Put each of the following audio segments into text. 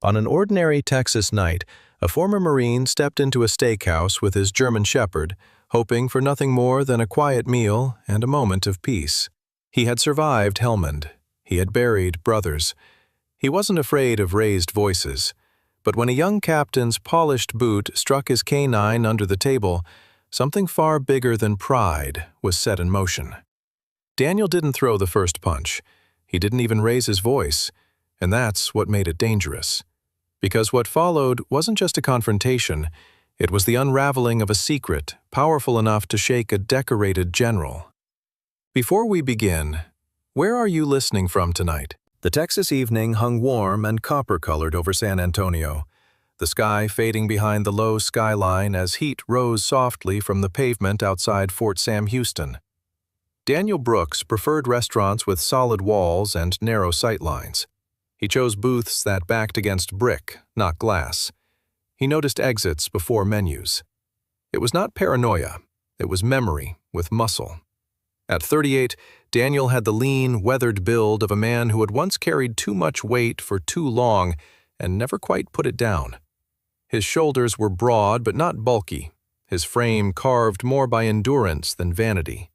On an ordinary Texas night, a former Marine stepped into a steakhouse with his German Shepherd, hoping for nothing more than a quiet meal and a moment of peace. He had survived Helmand. He had buried brothers. He wasn't afraid of raised voices. But when a young captain's polished boot struck his canine under the table, something far bigger than pride was set in motion. Daniel didn't throw the first punch. He didn't even raise his voice, and that's what made it dangerous. Because what followed wasn't just a confrontation, it was the unraveling of a secret powerful enough to shake a decorated general. Before we begin, where are you listening from tonight? The Texas evening hung warm and copper-colored over San Antonio, the sky fading behind the low skyline as heat rose softly from the pavement outside Fort Sam Houston. Daniel Brooks preferred restaurants with solid walls and narrow sightlines. He chose booths that backed against brick, not glass. He noticed exits before menus. It was not paranoia, it was memory with muscle. At 38, Daniel had the lean, weathered build of a man who had once carried too much weight for too long and never quite put it down. His shoulders were broad but not bulky, his frame carved more by endurance than vanity.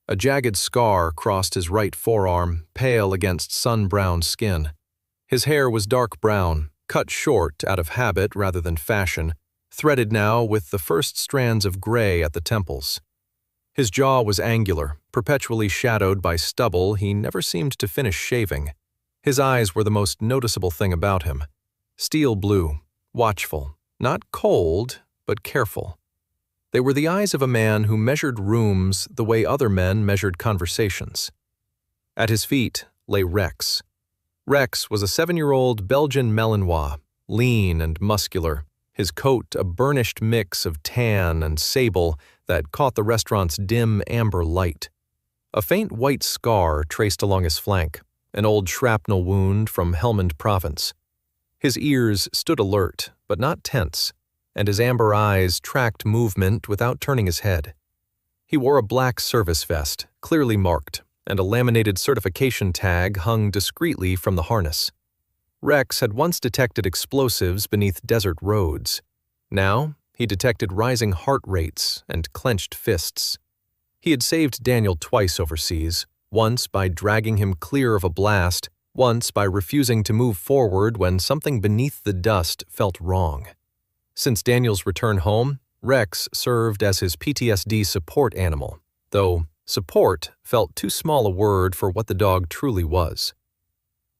A jagged scar crossed his right forearm, pale against sun-browned skin. His hair was dark brown, cut short out of habit rather than fashion, threaded now with the first strands of gray at the temples. His jaw was angular, perpetually shadowed by stubble he never seemed to finish shaving. His eyes were the most noticeable thing about him. Steel blue, watchful, not cold, but careful. They were the eyes of a man who measured rooms the way other men measured conversations. At his feet lay Rex. Rex was a 7-year-old Belgian Malinois, lean and muscular, his coat a burnished mix of tan and sable that caught the restaurant's dim amber light. A faint white scar traced along his flank, an old shrapnel wound from Helmand province. His ears stood alert, but not tense, and his amber eyes tracked movement without turning his head. He wore a black service vest, clearly marked, and a laminated certification tag hung discreetly from the harness. Rex had once detected explosives beneath desert roads. Now, he detected rising heart rates and clenched fists. He had saved Daniel twice overseas, once by dragging him clear of a blast, once by refusing to move forward when something beneath the dust felt wrong. Since Daniel's return home, Rex served as his PTSD support animal, though support felt too small a word for what the dog truly was.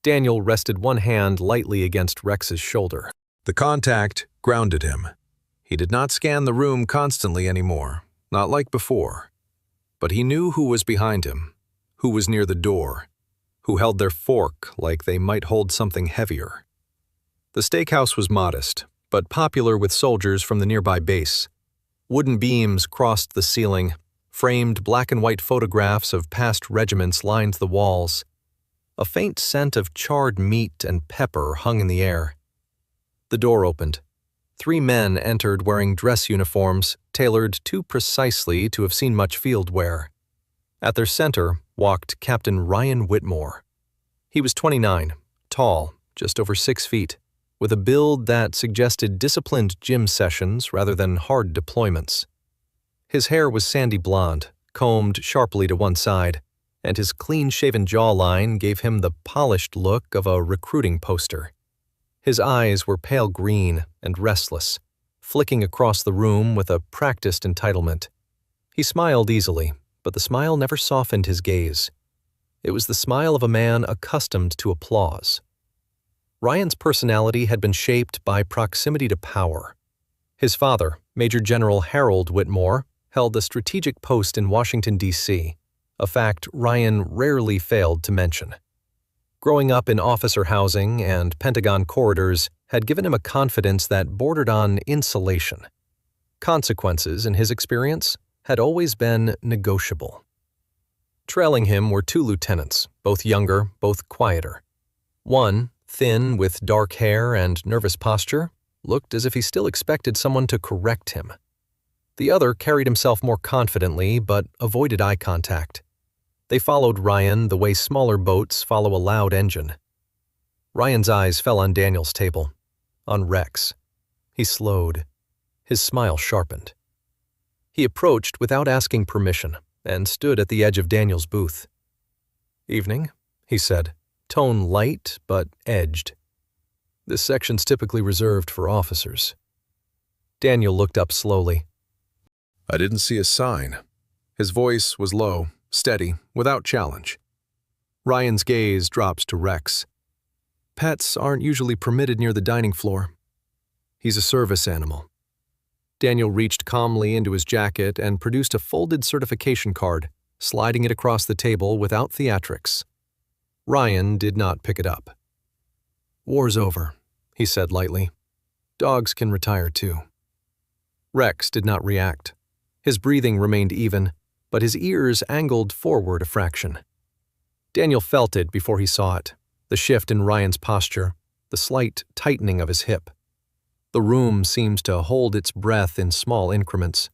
Daniel rested one hand lightly against Rex's shoulder. The contact grounded him. He did not scan the room constantly anymore, not like before. But he knew who was behind him, who was near the door, who held their fork like they might hold something heavier. The steakhouse was modest, but popular with soldiers from the nearby base. Wooden beams crossed the ceiling. Framed black and white photographs of past regiments lined the walls. A faint scent of charred meat and pepper hung in the air. The door opened. 3 men entered wearing dress uniforms tailored too precisely to have seen much field wear. At their center walked Captain Ryan Whitmore. He was 29, tall, just over 6 feet, with a build that suggested disciplined gym sessions rather than hard deployments. His hair was sandy blonde, combed sharply to one side, and his clean-shaven jawline gave him the polished look of a recruiting poster. His eyes were pale green and restless, flicking across the room with a practiced entitlement. He smiled easily, but the smile never softened his gaze. It was the smile of a man accustomed to applause. Ryan's personality had been shaped by proximity to power. His father, Major General Harold Whitmore, held a strategic post in Washington, D.C., a fact Ryan rarely failed to mention. Growing up in officer housing and Pentagon corridors had given him a confidence that bordered on insulation. Consequences, in his experience, had always been negotiable. Trailing him were 2 lieutenants, both younger, both quieter. One, thin with dark hair and nervous posture, looked as if he still expected someone to correct him. The other carried himself more confidently but avoided eye contact. They followed Ryan the way smaller boats follow a loud engine. Ryan's eyes fell on Daniel's table, on Rex. He slowed. His smile sharpened. He approached without asking permission and stood at the edge of Daniel's booth. "Evening," he said, tone light but edged. "This section's typically reserved for officers." Daniel looked up slowly. "I didn't see a sign." His voice was low, steady, without challenge. Ryan's gaze drops to Rex. "Pets aren't usually permitted near the dining floor. He's a service animal." Daniel reached calmly into his jacket and produced a folded certification card, sliding it across the table without theatrics. Ryan did not pick it up. "War's over," he said lightly. "Dogs can retire too." Rex did not react. His breathing remained even, but his ears angled forward a fraction. Daniel felt it before he saw it, the shift in Ryan's posture, the slight tightening of his hip. The room seemed to hold its breath in small increments.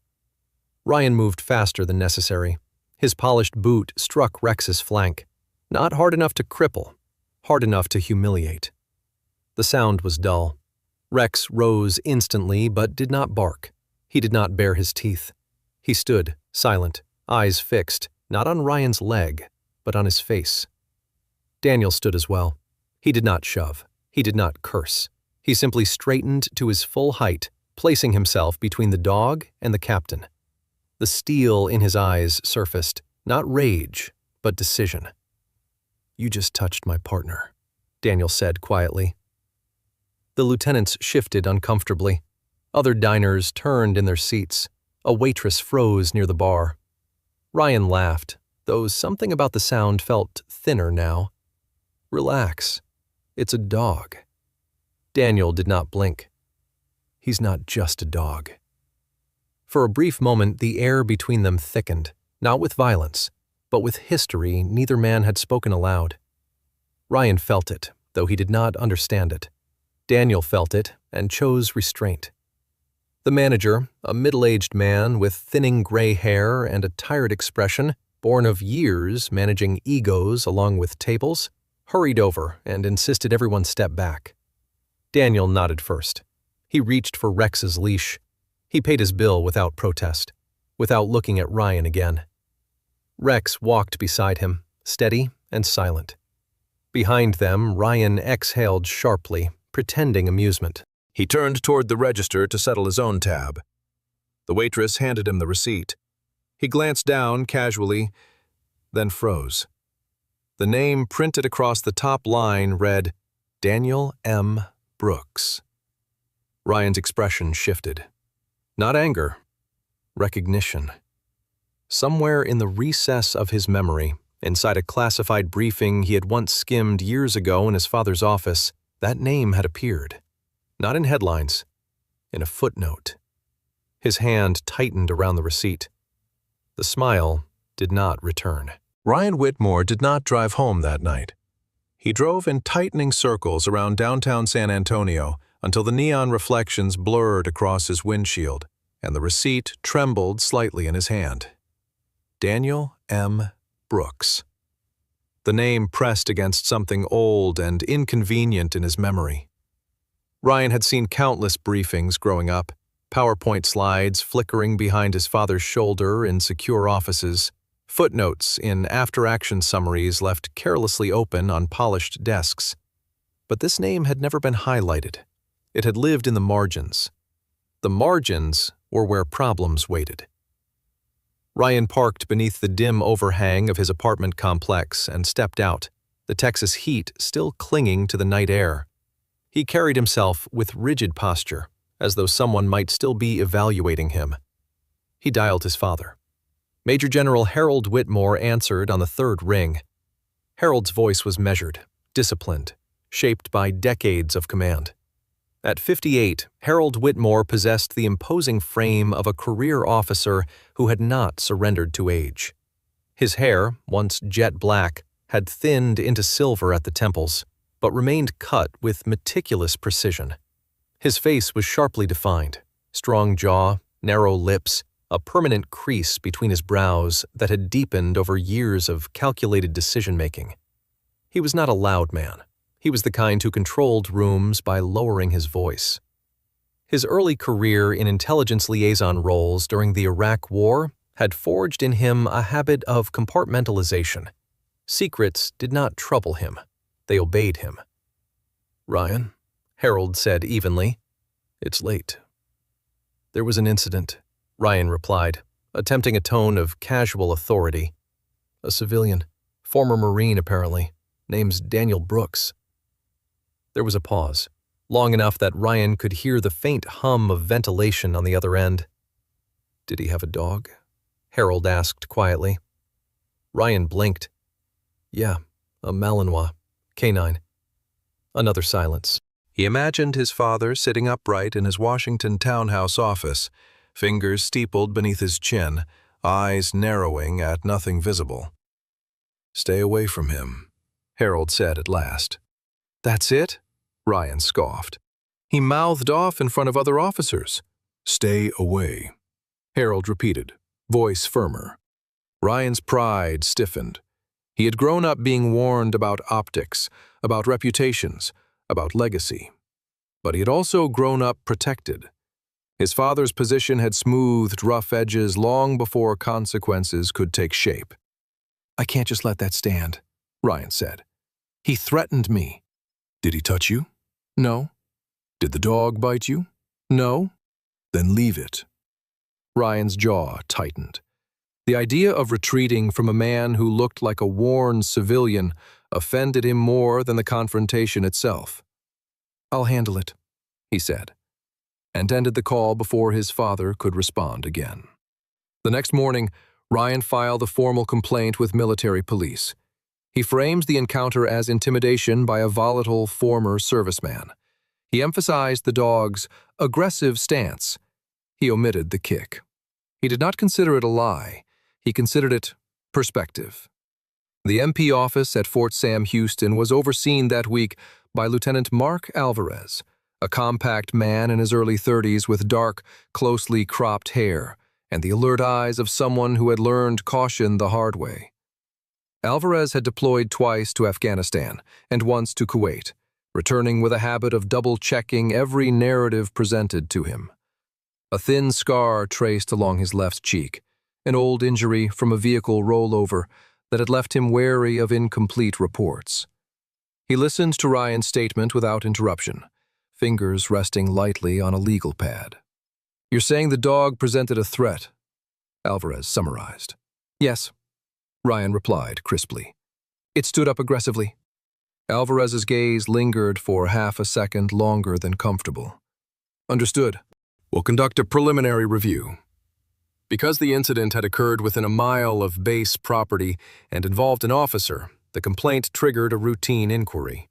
Ryan moved faster than necessary. His polished boot struck Rex's flank, not hard enough to cripple, hard enough to humiliate. The sound was dull. Rex rose instantly but did not bark. He did not bare his teeth. He stood, silent, eyes fixed, not on Ryan's leg, but on his face. Daniel stood as well. He did not shove. He did not curse. He simply straightened to his full height, placing himself between the dog and the captain. The steel in his eyes surfaced, not rage, but decision. "You just touched my partner," Daniel said quietly. The lieutenants shifted uncomfortably. Other diners turned in their seats. A waitress froze near the bar. Ryan laughed, though something about the sound felt thinner now. "Relax. It's a dog." Daniel did not blink. "He's not just a dog." For a brief moment, the air between them thickened, not with violence, but with history neither man had spoken aloud. Ryan felt it, though he did not understand it. Daniel felt it and chose restraint. The manager, a middle-aged man with thinning gray hair and a tired expression, born of years managing egos along with tables, hurried over and insisted everyone step back. Daniel nodded first. He reached for Rex's leash. He paid his bill without protest, without looking at Ryan again. Rex walked beside him, steady and silent. Behind them, Ryan exhaled sharply, pretending amusement. He turned toward the register to settle his own tab. The waitress handed him the receipt. He glanced down casually, then froze. The name printed across the top line read, Daniel M. Brooks. Ryan's expression shifted. Not anger, recognition. Somewhere in the recess of his memory, inside a classified briefing he had once skimmed years ago in his father's office, that name had appeared. Not in headlines, in a footnote. His hand tightened around the receipt. The smile did not return. Ryan Whitmore did not drive home that night. He drove in tightening circles around downtown San Antonio until the neon reflections blurred across his windshield and the receipt trembled slightly in his hand. Daniel M. Brooks. The name pressed against something old and inconvenient in his memory. Ryan had seen countless briefings growing up, PowerPoint slides flickering behind his father's shoulder in secure offices, footnotes in after-action summaries left carelessly open on polished desks. But this name had never been highlighted. It had lived in the margins. The margins were where problems waited. Ryan parked beneath the dim overhang of his apartment complex and stepped out, the Texas heat still clinging to the night air. He carried himself with rigid posture, as though someone might still be evaluating him. He dialed his father. Major General Harold Whitmore answered on the third ring. Harold's voice was measured, disciplined, shaped by decades of command. At 58, Harold Whitmore possessed the imposing frame of a career officer who had not surrendered to age. His hair, once jet black, had thinned into silver at the temples, but remained cut with meticulous precision. His face was sharply defined, strong jaw, narrow lips, a permanent crease between his brows that had deepened over years of calculated decision-making. He was not a loud man. He was the kind who controlled rooms by lowering his voice. His early career in intelligence liaison roles during the Iraq War had forged in him a habit of compartmentalization. Secrets did not trouble him. They obeyed him. "Ryan," Harold said evenly, "it's late." "There was an incident," Ryan replied, attempting a tone of casual authority. "A civilian, former Marine apparently, name's Daniel Brooks." There was a pause, long enough that Ryan could hear the faint hum of ventilation on the other end. "Did he have a dog?" Harold asked quietly. Ryan blinked. "Yeah, a Malinois, canine." Another silence. He imagined his father sitting upright in his Washington townhouse office, fingers steepled beneath his chin, eyes narrowing at nothing visible. "Stay away from him," Harold said at last. "That's it?" Ryan scoffed. He mouthed off in front of other officers. "Stay away," Harold repeated, voice firmer. Ryan's pride stiffened. He had grown up being warned about optics, about reputations, about legacy. But he had also grown up protected. His father's position had smoothed rough edges long before consequences could take shape. "I can't just let that stand," Ryan said. "He threatened me." "Did he touch you?" "No." "Did the dog bite you?" "No." "Then leave it." Ryan's jaw tightened. The idea of retreating from a man who looked like a worn civilian offended him more than the confrontation itself. "I'll handle it," he said, and ended the call before his father could respond again. The next morning, Ryan filed a formal complaint with military police. He framed the encounter as intimidation by a volatile former serviceman. He emphasized the dog's aggressive stance. He omitted the kick. He did not consider it a lie. He considered it perspective. The MP office at Fort Sam Houston was overseen that week by Lieutenant Mark Alvarez, a compact man in his early 30s with dark, closely cropped hair and the alert eyes of someone who had learned caution the hard way. Alvarez had deployed twice to Afghanistan and once to Kuwait, returning with a habit of double-checking every narrative presented to him. A thin scar traced along his left cheek, an old injury from a vehicle rollover that had left him wary of incomplete reports. He listened to Ryan's statement without interruption, fingers resting lightly on a legal pad. "You're saying the dog presented a threat," Alvarez summarized. "Yes," Ryan replied crisply. "It stood up aggressively." Alvarez's gaze lingered for half a second longer than comfortable. "Understood. We'll conduct a preliminary review." Because the incident had occurred within a mile of base property and involved an officer, the complaint triggered a routine inquiry.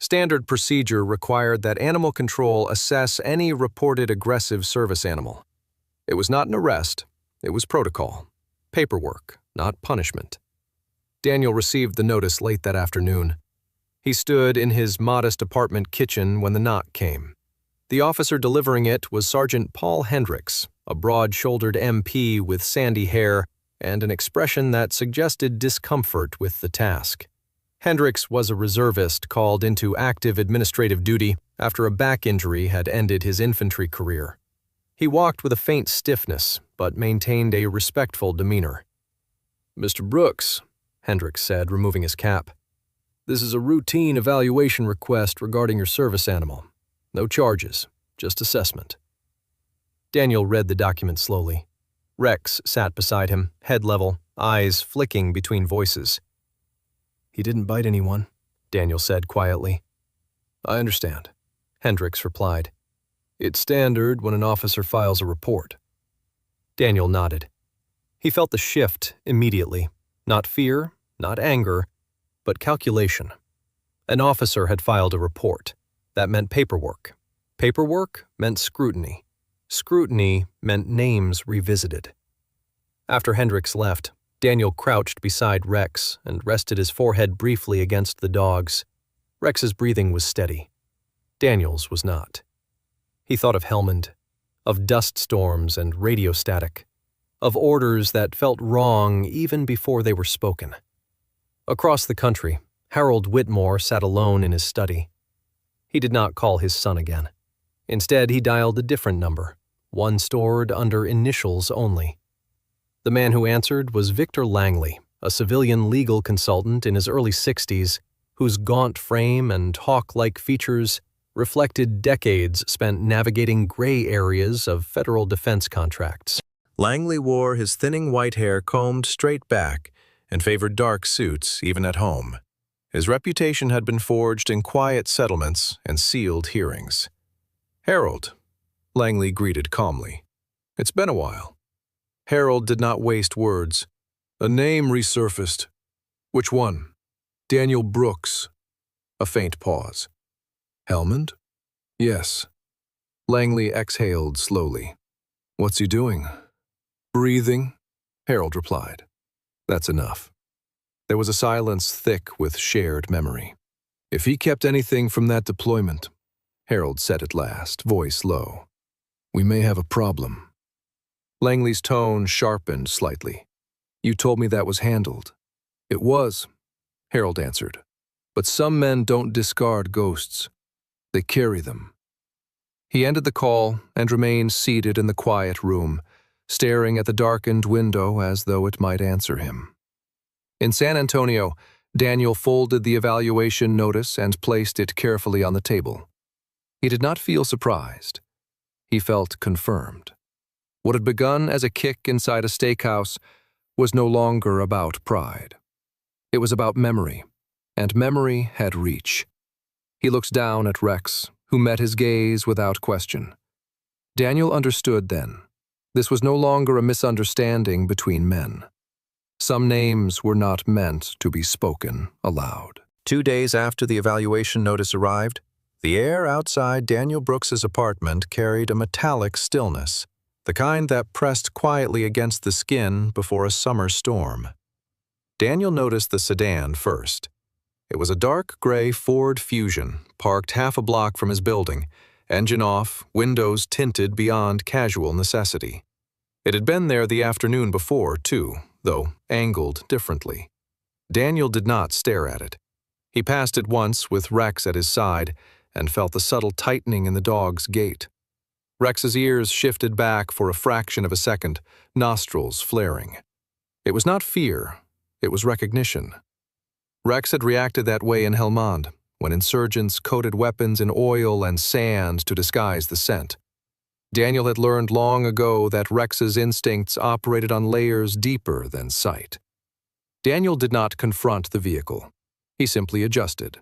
Standard procedure required that Animal Control assess any reported aggressive service animal. It was not an arrest, it was protocol, paperwork, not punishment. Daniel received the notice late that afternoon. He stood in his modest apartment kitchen when the knock came. The officer delivering it was Sergeant Paul Hendricks, a broad-shouldered MP with sandy hair and an expression that suggested discomfort with the task. Hendricks was a reservist called into active administrative duty after a back injury had ended his infantry career. He walked with a faint stiffness, but maintained a respectful demeanor. "Mr. Brooks," Hendricks said, removing his cap, "this is a routine evaluation request regarding your service animal. No charges, just assessment." Daniel read the document slowly. Rex sat beside him, head level, eyes flicking between voices. "He didn't bite anyone," Daniel said quietly. "I understand," Hendricks replied. "It's standard when an officer files a report." Daniel nodded. He felt the shift immediately. Not fear, not anger, but calculation. An officer had filed a report. That meant paperwork. Paperwork meant scrutiny. Scrutiny meant names revisited. After Hendricks left, Daniel crouched beside Rex and rested his forehead briefly against the dog's. Rex's breathing was steady. Daniel's was not. He thought of Helmand, of dust storms and radio static, of orders that felt wrong even before they were spoken. Across the country, Harold Whitmore sat alone in his study. He did not call his son again. Instead, he dialed a different number, one stored under initials only. The man who answered was Victor Langley, a civilian legal consultant in his early 60s, whose gaunt frame and hawk-like features reflected decades spent navigating gray areas of federal defense contracts. Langley wore his thinning white hair combed straight back and favored dark suits even at home. His reputation had been forged in quiet settlements and sealed hearings. "Harold," Langley greeted calmly. "It's been a while." Harold did not waste words. "A name resurfaced." "Which one?" "Daniel Brooks." A faint pause. "Helmand?" "Yes." Langley exhaled slowly. "What's he doing?" "Breathing," Harold replied. "That's enough." There was a silence thick with shared memory. "If he kept anything from that deployment," Harold said at last, voice low, "we may have a problem." Langley's tone sharpened slightly. "You told me that was handled." "It was," Harold answered. "But some men don't discard ghosts. They carry them." He ended the call and remained seated in the quiet room, staring at the darkened window as though it might answer him. In San Antonio, Daniel folded the evaluation notice and placed it carefully on the table. He did not feel surprised. He felt confirmed. What had begun as a kick inside a steakhouse was no longer about pride. It was about memory, and memory had reach. He looked down at Rex, who met his gaze without question. Daniel understood then. This was no longer a misunderstanding between men. Some names were not meant to be spoken aloud. 2 days after the evaluation notice arrived, the air outside Daniel Brooks's apartment carried a metallic stillness, the kind that pressed quietly against the skin before a summer storm. Daniel noticed the sedan first. It was a dark gray Ford Fusion, parked half a block from his building, engine off, windows tinted beyond casual necessity. It had been there the afternoon before, too, though angled differently. Daniel did not stare at it. He passed it once with Rex at his side and felt the subtle tightening in the dog's gait. Rex's ears shifted back for a fraction of a second, nostrils flaring. It was not fear, it was recognition. Rex had reacted that way in Helmand, when insurgents coated weapons in oil and sand to disguise the scent. Daniel had learned long ago that Rex's instincts operated on layers deeper than sight. Daniel did not confront the vehicle. He simply adjusted.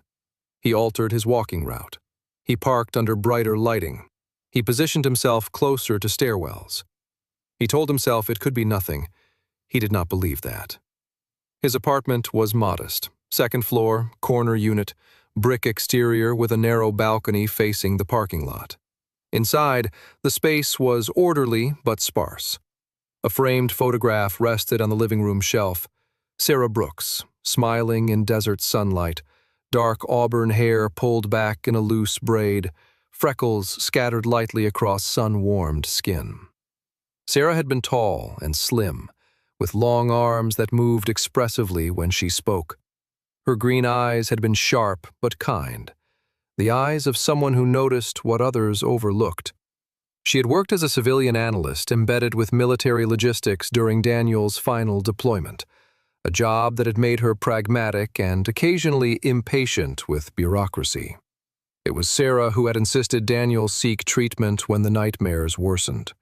He altered his walking route. He parked under brighter lighting. He positioned himself closer to stairwells. He told himself it could be nothing. He did not believe that. His apartment was modest. Second floor, corner unit, brick exterior with a narrow balcony facing the parking lot. Inside, the space was orderly but sparse. A framed photograph rested on the living room shelf. Sarah Brooks, smiling in desert sunlight, dark auburn hair pulled back in a loose braid, freckles scattered lightly across sun-warmed skin. Sarah had been tall and slim, with long arms that moved expressively when she spoke. Her green eyes had been sharp but kind, the eyes of someone who noticed what others overlooked. She had worked as a civilian analyst embedded with military logistics during Daniel's final deployment, a job that had made her pragmatic and occasionally impatient with bureaucracy. It was Sarah who had insisted Daniel seek treatment when the nightmares worsened.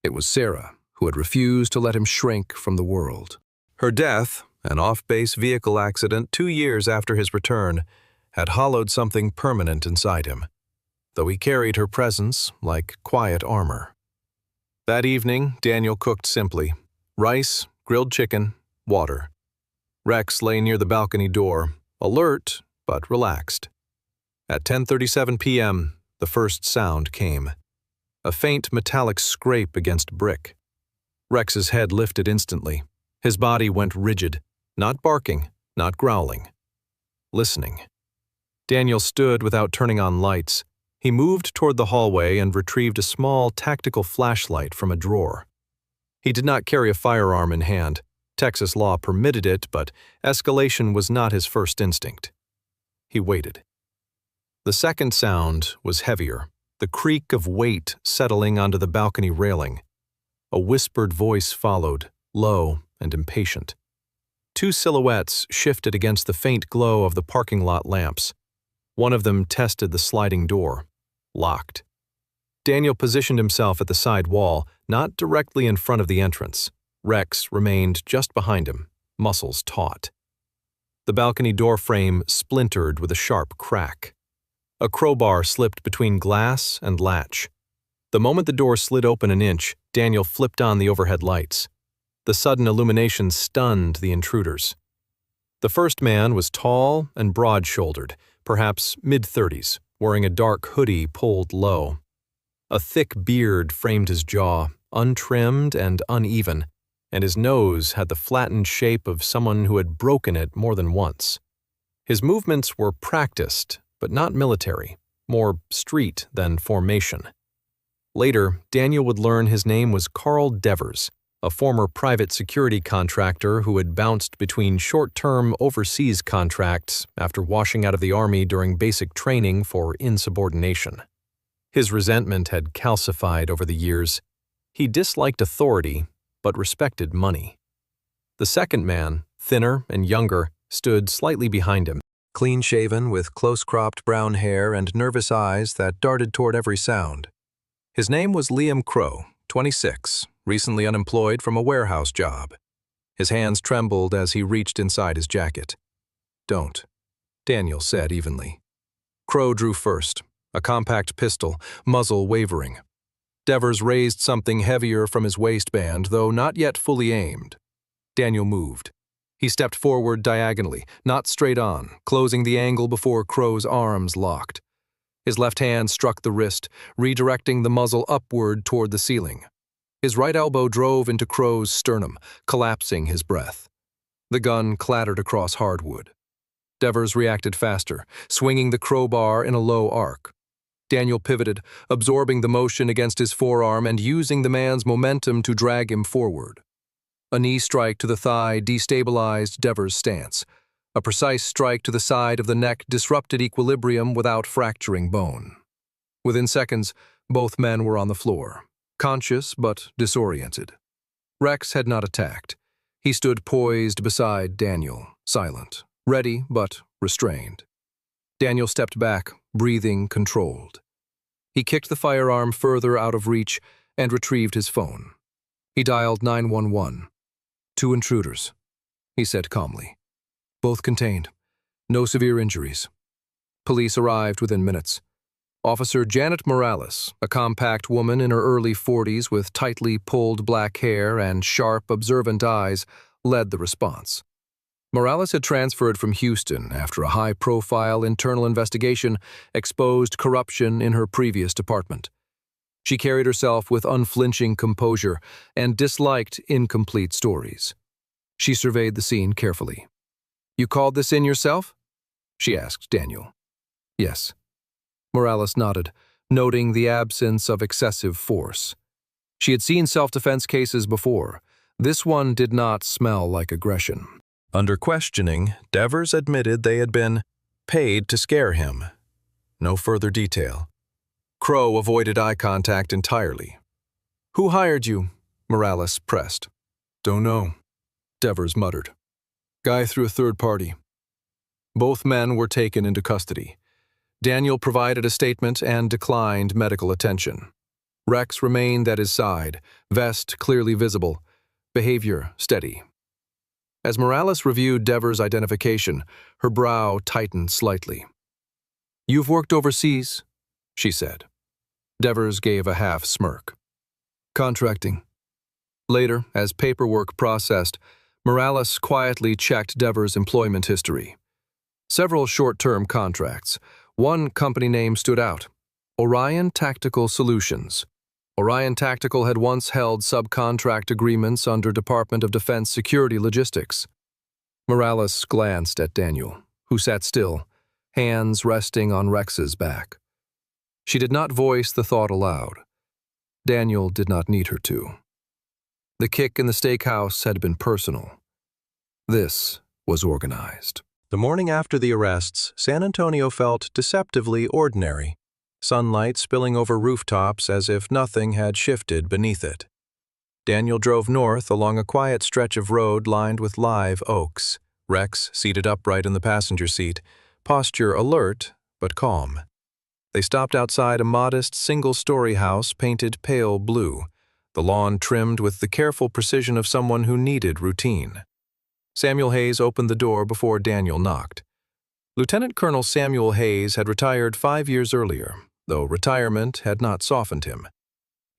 It was Sarah who had refused to let him shrink from the world. Her death, an off-base vehicle accident 2 years after his return, had hollowed something permanent inside him, though he carried her presence like quiet armor. That evening, Daniel cooked simply: rice, grilled chicken, water. Rex lay near the balcony door, alert but relaxed. At 10:37 p.m., the first sound came. A faint metallic scrape against brick. Rex's head lifted instantly. His body went rigid, not barking, not growling. Listening. Daniel stood without turning on lights. He moved toward the hallway and retrieved a small tactical flashlight from a drawer. He did not carry a firearm in hand. Texas law permitted it, but escalation was not his first instinct. He waited. The second sound was heavier, the creak of weight settling onto the balcony railing. A whispered voice followed, low and impatient. Two silhouettes shifted against the faint glow of the parking lot lamps. One of them tested the sliding door. Locked. Daniel positioned himself at the side wall, not directly in front of the entrance. Rex remained just behind him, muscles taut. The balcony door frame splintered with a sharp crack. A crowbar slipped between glass and latch. The moment the door slid open an inch, Daniel flipped on the overhead lights. The sudden illumination stunned the intruders. The first man was tall and broad-shouldered, perhaps mid-30s, wearing a dark hoodie pulled low. A thick beard framed his jaw, untrimmed and uneven, and his nose had the flattened shape of someone who had broken it more than once. His movements were practiced, but not military, more street than formation. Later, Daniel would learn his name was Carl Devers, a former private security contractor who had bounced between short-term overseas contracts after washing out of the Army during basic training for insubordination. His resentment had calcified over the years. He disliked authority, but respected money. The second man, thinner and younger, stood slightly behind him, clean-shaven with close-cropped brown hair and nervous eyes that darted toward every sound. His name was Liam Crow, 26, recently unemployed from a warehouse job. His hands trembled as he reached inside his jacket. "Don't," Daniel said evenly. Crow drew first, a compact pistol, muzzle wavering. Devers raised something heavier from his waistband, though not yet fully aimed. Daniel moved. He stepped forward diagonally, not straight on, closing the angle before Crow's arms locked. His left hand struck the wrist, redirecting the muzzle upward toward the ceiling. His right elbow drove into Crow's sternum, collapsing his breath. The gun clattered across hardwood. Devers reacted faster, swinging the crowbar in a low arc. Daniel pivoted, absorbing the motion against his forearm and using the man's momentum to drag him forward. A knee strike to the thigh destabilized Devers' stance. A precise strike to the side of the neck disrupted equilibrium without fracturing bone. Within seconds, both men were on the floor, conscious but disoriented. Rex had not attacked. He stood poised beside Daniel, silent, ready but restrained. Daniel stepped back, breathing controlled. He kicked the firearm further out of reach and retrieved his phone. He dialed 911. "Two intruders," he said calmly. "Both contained. No severe injuries." Police arrived within minutes. Officer Janet Morales, a compact woman in her early 40s with tightly pulled black hair and sharp, observant eyes, led the response. Morales had transferred from Houston after a high-profile internal investigation exposed corruption in her previous department. She carried herself with unflinching composure and disliked incomplete stories. She surveyed the scene carefully. "You called this in yourself?" she asked Daniel. "Yes." Morales nodded, noting the absence of excessive force. She had seen self-defense cases before. This one did not smell like aggression. Under questioning, Devers admitted they had been paid to scare him. No further detail. Crow avoided eye contact entirely. "Who hired you?" Morales pressed. "Don't know," Devers muttered. "Guy through a third party." Both men were taken into custody. Daniel provided a statement and declined medical attention. Rex remained at his side, vest clearly visible, behavior steady. As Morales reviewed Devers' identification, her brow tightened slightly. "You've worked overseas?" she said. Devers gave a half smirk. "Contracting." Later, as paperwork processed, Morales quietly checked Devers' employment history. Several short-term contracts. One company name stood out: Orion Tactical Solutions. Orion Tactical had once held subcontract agreements under Department of Defense security logistics. Morales glanced at Daniel, who sat still, hands resting on Rex's back. She did not voice the thought aloud. Daniel did not need her to. The kick in the steakhouse had been personal. This was organized. The morning after the arrests, San Antonio felt deceptively ordinary, sunlight spilling over rooftops as if nothing had shifted beneath it. Daniel drove north along a quiet stretch of road lined with live oaks, Rex seated upright in the passenger seat, posture alert but calm. They stopped outside a modest single-story house painted pale blue, the lawn trimmed with the careful precision of someone who needed routine. Samuel Hayes opened the door before Daniel knocked. Lieutenant Colonel Samuel Hayes had retired 5 years earlier, though retirement had not softened him.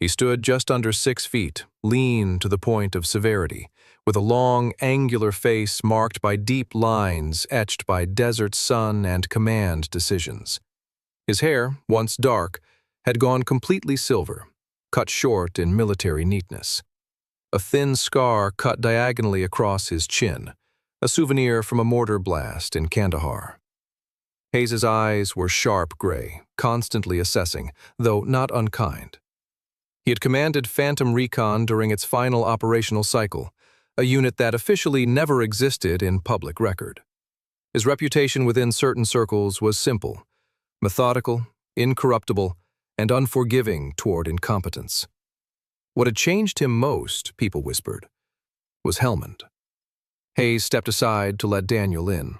He stood just under 6 feet, lean to the point of severity, with a long, angular face marked by deep lines etched by desert sun and command decisions. His hair, once dark, had gone completely silver, cut short in military neatness. A thin scar cut diagonally across his chin, a souvenir from a mortar blast in Kandahar. Hayes's eyes were sharp gray, constantly assessing, though not unkind. He had commanded Phantom Recon during its final operational cycle, a unit that officially never existed in public record. His reputation within certain circles was simple, methodical, incorruptible, and unforgiving toward incompetence. What had changed him most, people whispered, was Helmand. Hayes stepped aside to let Daniel in.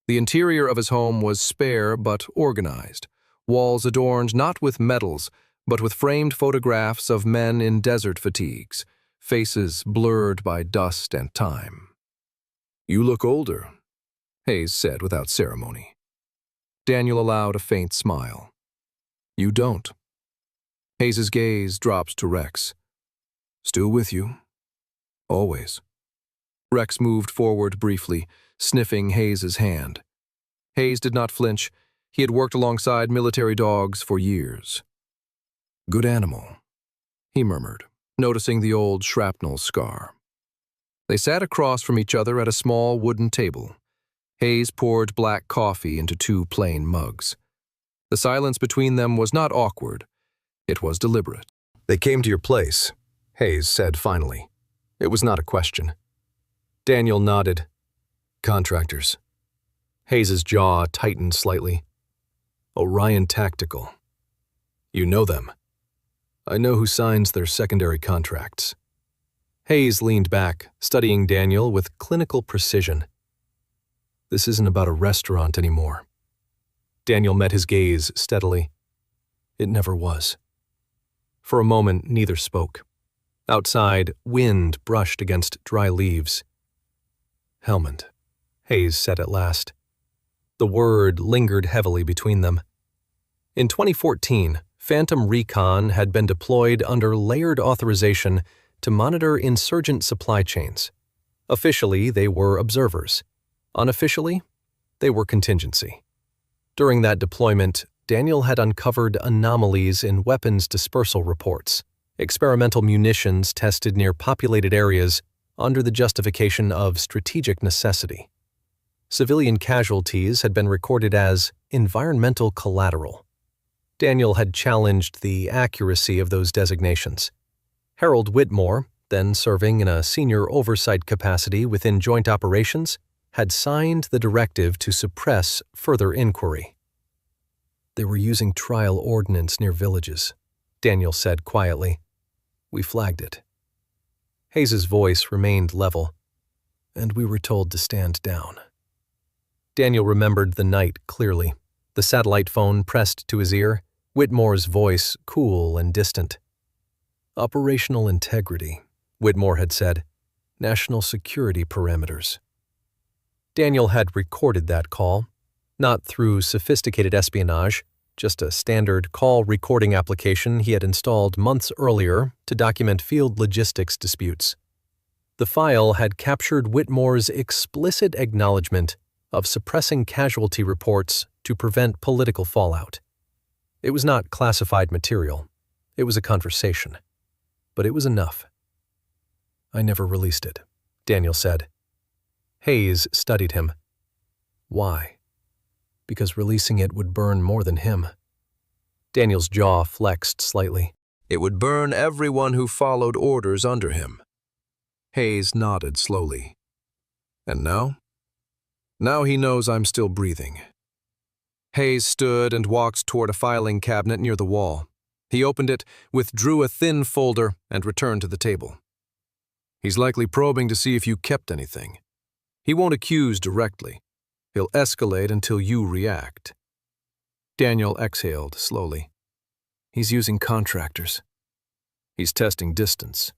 The interior of his home was spare but organized, walls adorned not with medals, but with framed photographs of men in desert fatigues, faces blurred by dust and time. "You look older," Hayes said without ceremony. Daniel allowed a faint smile. "You don't." Hayes's gaze dropped to Rex. "Still with you. Always." Rex moved forward briefly, sniffing Hayes's hand. Hayes did not flinch. He had worked alongside military dogs for years. "Good animal," he murmured, noticing the old shrapnel scar. They sat across from each other at a small wooden table. Hayes poured black coffee into 2 plain mugs. The silence between them was not awkward. It was deliberate. "They came to your place," Hayes said finally. It was not a question. Daniel nodded. "Contractors." Hayes's jaw tightened slightly. "Orion Tactical. You know them." "I know who signs their secondary contracts." Hayes leaned back, studying Daniel with clinical precision. "This isn't about a restaurant anymore." Daniel met his gaze steadily. "It never was." For a moment, neither spoke. Outside, wind brushed against dry leaves. "Helmand," Hayes said at last. The word lingered heavily between them. In 2014, Phantom Recon had been deployed under layered authorization to monitor insurgent supply chains. Officially, they were observers. Unofficially, they were contingency. During that deployment, Daniel had uncovered anomalies in weapons dispersal reports, experimental munitions tested near populated areas under the justification of strategic necessity. Civilian casualties had been recorded as environmental collateral. Daniel had challenged the accuracy of those designations. Harold Whitmore, then serving in a senior oversight capacity within joint operations, had signed the directive to suppress further inquiry. "They were using trial ordnance near villages," Daniel said quietly. "We flagged it." Hayes's voice remained level, and we were told to stand down. Daniel remembered the night clearly, the satellite phone pressed to his ear, Whitmore's voice cool and distant. "Operational integrity," Whitmore had said. "National security parameters." Daniel had recorded that call, not through sophisticated espionage, just a standard call recording application he had installed months earlier to document field logistics disputes. The file had captured Whitmore's explicit acknowledgement of suppressing casualty reports to prevent political fallout. It was not classified material. It was a conversation. But it was enough. "I never released it," Daniel said. Hayes studied him. "Why?" "Because releasing it would burn more than him." Daniel's jaw flexed slightly. "It would burn everyone who followed orders under him." Hayes nodded slowly. "And now?" Now he knows I'm still breathing. Hayes stood and walked toward a filing cabinet near the wall. He opened it, withdrew a thin folder, and returned to the table. He's likely probing to see if you kept anything. He won't accuse directly. He'll escalate until you react. Daniel exhaled slowly. He's using contractors. He's testing distance.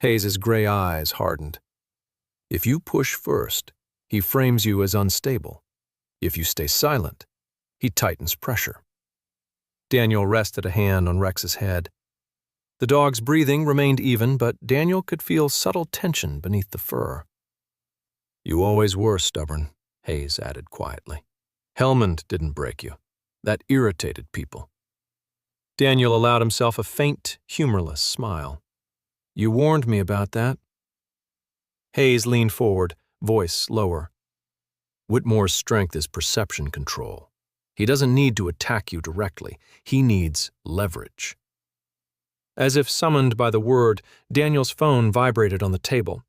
Hayes's gray eyes hardened. If you push first, he frames you as unstable. If you stay silent, he tightens pressure. Daniel rested a hand on Rex's head. The dog's breathing remained even, but Daniel could feel subtle tension beneath the fur. You always were stubborn, Hayes added quietly. Helmand didn't break you. That irritated people. Daniel allowed himself a faint, humorless smile. You warned me about that. Hayes leaned forward, voice lower. Whitmore's strength is perception control. He doesn't need to attack you directly. He needs leverage. As if summoned by the word, Daniel's phone vibrated on the table.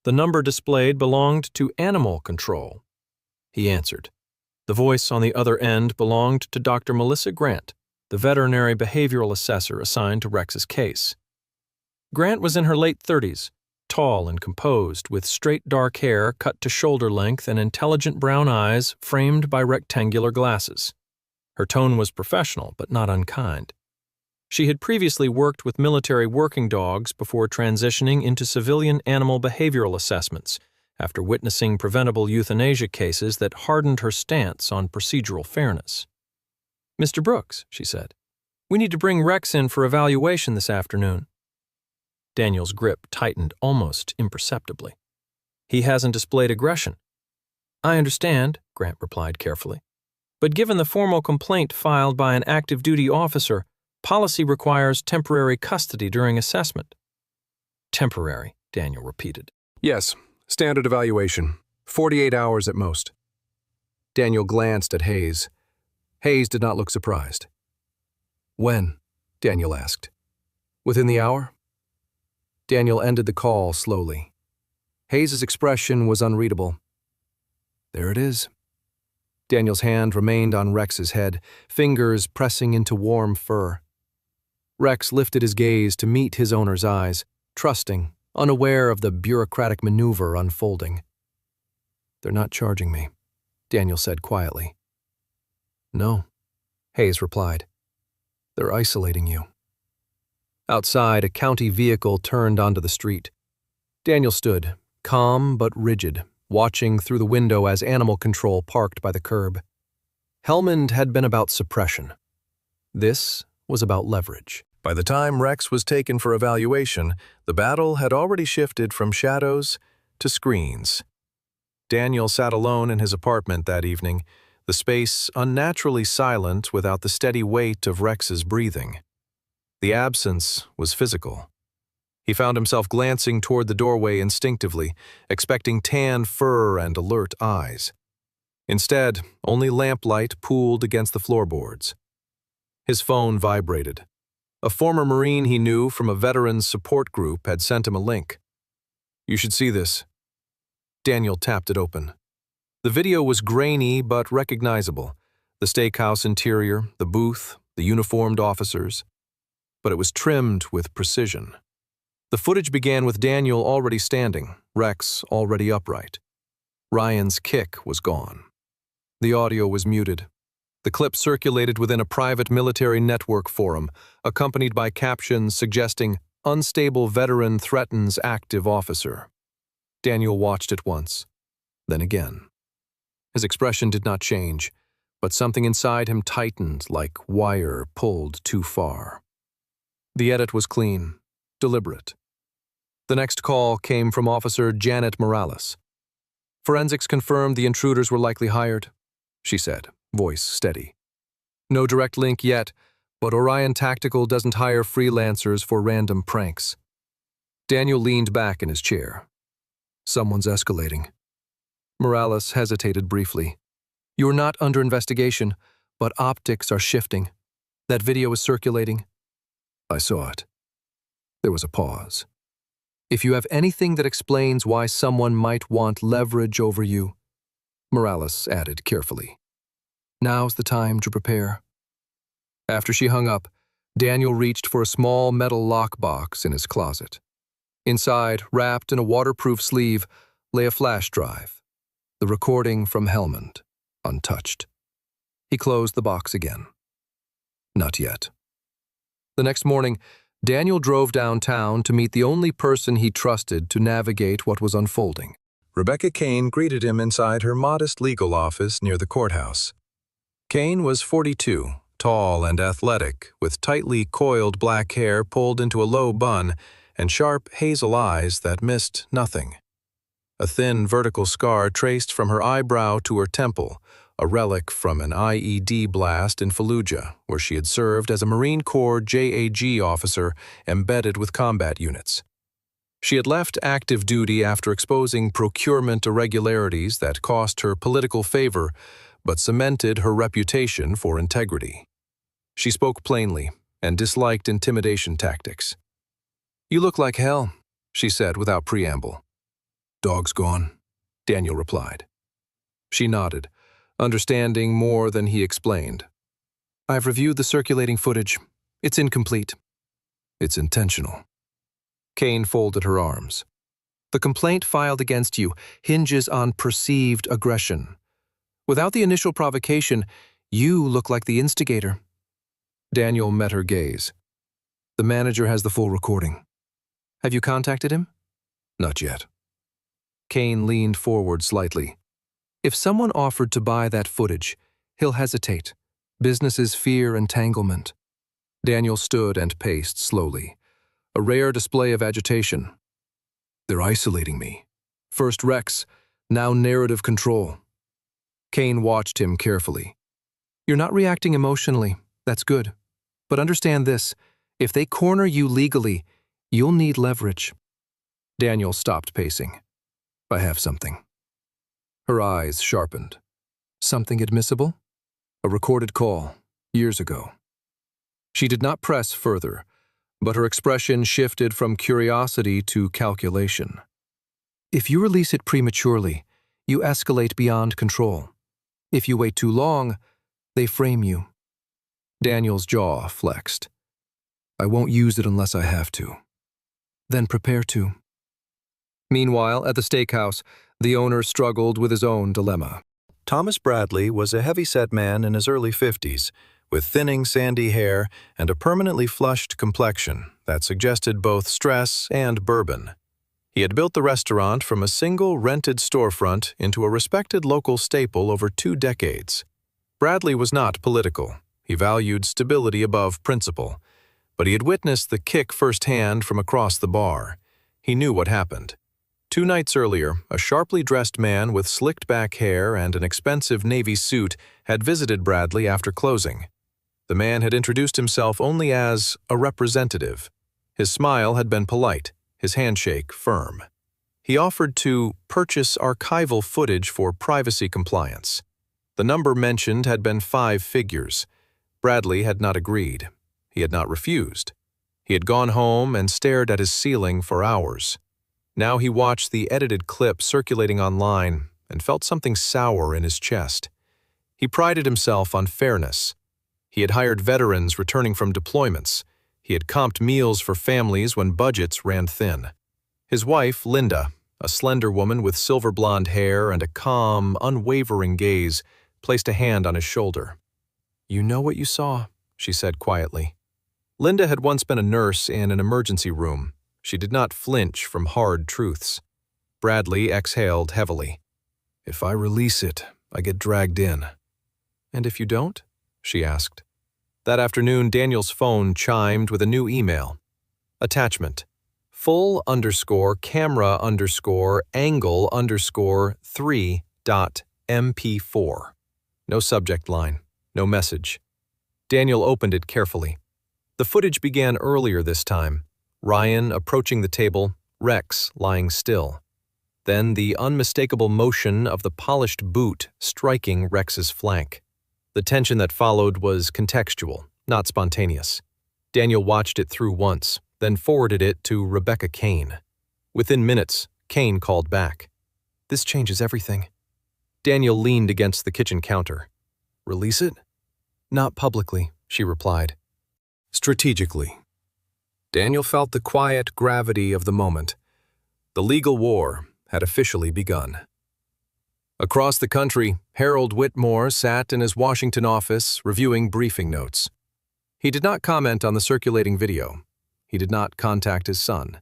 The number displayed belonged to animal control. He answered. The voice on the other end belonged to Dr. Melissa Grant, the veterinary behavioral assessor assigned to Rex's case. Grant was in her late 30s, tall and composed, with straight dark hair cut to shoulder length and intelligent brown eyes framed by rectangular glasses. Her tone was professional, but not unkind. She had previously worked with military working dogs before transitioning into civilian animal behavioral assessments, after witnessing preventable euthanasia cases that hardened her stance on procedural fairness. Mr. Brooks, she said, we need to bring Rex in for evaluation this afternoon. Daniel's grip tightened almost imperceptibly. He hasn't displayed aggression. I understand, Grant replied carefully. But given the formal complaint filed by an active duty officer, policy requires temporary custody during assessment. Temporary, Daniel repeated. Yes, standard evaluation. 48 hours at most. Daniel glanced at Hayes. Hayes did not look surprised. When? Daniel asked. Within the hour? Daniel ended the call slowly. Hayes's expression was unreadable. There it is. Daniel's hand remained on Rex's head, fingers pressing into warm fur. Rex lifted his gaze to meet his owner's eyes, trusting, unaware of the bureaucratic maneuver unfolding. They're not charging me, Daniel said quietly. No, Hayes replied. They're isolating you. Outside, a county vehicle turned onto the street. Daniel stood, calm but rigid, watching through the window as animal control parked by the curb. Helmand had been about suppression. This was about leverage. By the time Rex was taken for evaluation, the battle had already shifted from shadows to screens. Daniel sat alone in his apartment that evening, the space unnaturally silent without the steady weight of Rex's breathing. The absence was physical. He found himself glancing toward the doorway instinctively, expecting tan fur and alert eyes. Instead, only lamplight pooled against the floorboards. His phone vibrated. A former Marine he knew from a veterans support group had sent him a link. You should see this. Daniel tapped it open. The video was grainy but recognizable. The steakhouse interior, the booth, the uniformed officers. But it was trimmed with precision. The footage began with Daniel already standing, Rex already upright. Ryan's kick was gone. The audio was muted. The clip circulated within a private military network forum, accompanied by captions suggesting unstable veteran threatens active officer. Daniel watched it once, then again. His expression did not change, but something inside him tightened like wire pulled too far. The edit was clean, deliberate. The next call came from Officer Janet Morales. Forensics confirmed the intruders were likely hired, she said, voice steady. No direct link yet, but Orion Tactical doesn't hire freelancers for random pranks. Daniel leaned back in his chair. Someone's escalating. Morales hesitated briefly. You're not under investigation, but optics are shifting. That video is circulating. I saw it. There was a pause. If you have anything that explains why someone might want leverage over you, Morales added carefully. Now's the time to prepare. After she hung up, Daniel reached for a small metal lockbox in his closet. Inside, wrapped in a waterproof sleeve, lay a flash drive, the recording from Helmand, untouched. He closed the box again. Not yet. The next morning, Daniel drove downtown to meet the only person he trusted to navigate what was unfolding. Rebecca Kane greeted him inside her modest legal office near the courthouse. Kane was 42, tall and athletic, with tightly coiled black hair pulled into a low bun and sharp hazel eyes that missed nothing. A thin vertical scar traced from her eyebrow to her temple, a relic from an IED blast in Fallujah, where she had served as a Marine Corps JAG officer embedded with combat units. She had left active duty after exposing procurement irregularities that cost her political favor, but cemented her reputation for integrity. She spoke plainly and disliked intimidation tactics. "You look like hell," she said without preamble. "Dog's gone," Daniel replied. She nodded, understanding more than he explained. "I've reviewed the circulating footage. It's incomplete." "It's intentional." Kane folded her arms. "The complaint filed against you hinges on perceived aggression. Without the initial provocation, you look like the instigator." Daniel met her gaze. "The manager has the full recording." "Have you contacted him?" "Not yet." Kane leaned forward slightly. "If someone offered to buy that footage, he'll hesitate. Businesses fear entanglement." Daniel stood and paced slowly, a rare display of agitation. "They're isolating me. First Rex, now narrative control." Kane watched him carefully. "You're not reacting emotionally. That's good. But understand this, if they corner you legally, you'll need leverage." Daniel stopped pacing. "I have something." Her eyes sharpened. "Something admissible?" "A recorded call, years ago." She did not press further, but her expression shifted from curiosity to calculation. "If you release it prematurely, you escalate beyond control. If you wait too long, they frame you." Daniel's jaw flexed. "I won't use it unless I have to." "Then prepare to." Meanwhile, at the steakhouse, the owner struggled with his own dilemma. Thomas Bradley was a heavy-set man in his early 50s, with thinning sandy hair and a permanently flushed complexion that suggested both stress and bourbon. He had built the restaurant from a single rented storefront into a respected local staple over 2 decades. Bradley was not political. He valued stability above principle. But he had witnessed the kick firsthand from across the bar. He knew what happened. 2 nights earlier, a sharply dressed man with slicked-back hair and an expensive navy suit had visited Bradley after closing. The man had introduced himself only as a representative. His smile had been polite, his handshake firm. He offered to purchase archival footage for privacy compliance. The number mentioned had been 5 figures. Bradley had not agreed. He had not refused. He had gone home and stared at his ceiling for hours. Now he watched the edited clip circulating online and felt something sour in his chest. He prided himself on fairness. He had hired veterans returning from deployments. He had comped meals for families when budgets ran thin. His wife, Linda, a slender woman with silver blonde hair and a calm, unwavering gaze, placed a hand on his shoulder. "You know what you saw," she said quietly. Linda had once been a nurse in an emergency room. She did not flinch from hard truths. Bradley exhaled heavily. "If I release it, I get dragged in." "And if you don't?" she asked. That afternoon, Daniel's phone chimed with a new email. Attachment: full_camera_angle_3.mp4. No subject line, no message. Daniel opened it carefully. The footage began earlier this time. Ryan approaching the table, Rex lying still. Then the unmistakable motion of the polished boot striking Rex's flank. The tension that followed was contextual, not spontaneous. Daniel watched it through once, then forwarded it to Rebecca Kane. Within minutes, Kane called back. "This changes everything." Daniel leaned against the kitchen counter. "Release it?" "Not publicly," she replied. Strategically. Daniel felt the quiet gravity of the moment. The legal war had officially begun. Across the country, Harold Whitmore sat in his Washington office reviewing briefing notes. He did not comment on the circulating video. He did not contact his son.